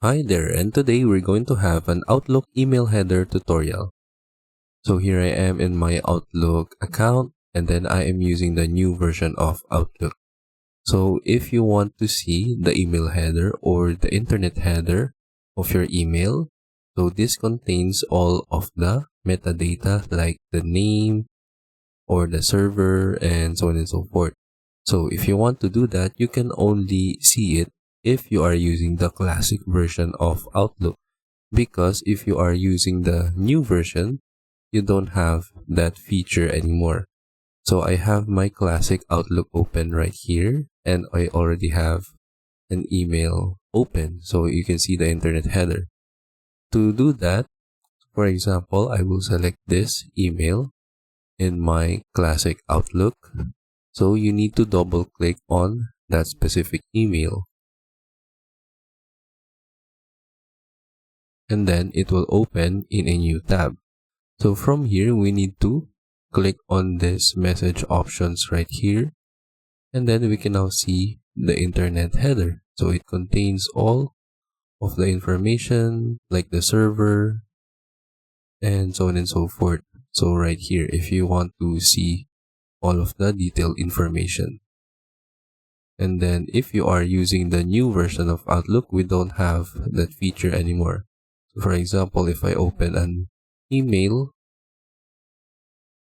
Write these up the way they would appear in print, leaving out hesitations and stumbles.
Hi there, and today we're going to have an Outlook email header tutorial. So here I am in my Outlook account, and then I am using the new version of Outlook. So if you want to see the email header or the internet header of your email, so this contains all of the metadata like the name or the server and so on and so forth. So if you want to do that, you can only see it if you are using the classic version of Outlook, because if you are using the new version, you don't have that feature anymore. So I have my classic Outlook open right here, and I already have an email open, so you can see the internet header. To do that, for example, I will select this email in my classic Outlook. So you need to double click on that specific email, and then it will open in a new tab. So from here, we need to click on this message options right here, and then we can now see the internet header. So it contains all of the information like the server and so on and so forth. So right here, if you want to see all of the detailed information. And then if you are using the new version of Outlook, we don't have that feature anymore. So for example, if I open an email,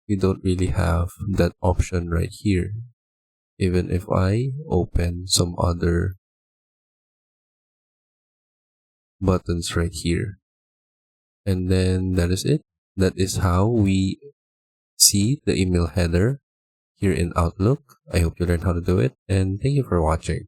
we don't really have that option right here. Even if I open some other buttons right here. And then that is it. That is how we see the email header here in Outlook. I hope you learned how to do it, and thank you for watching.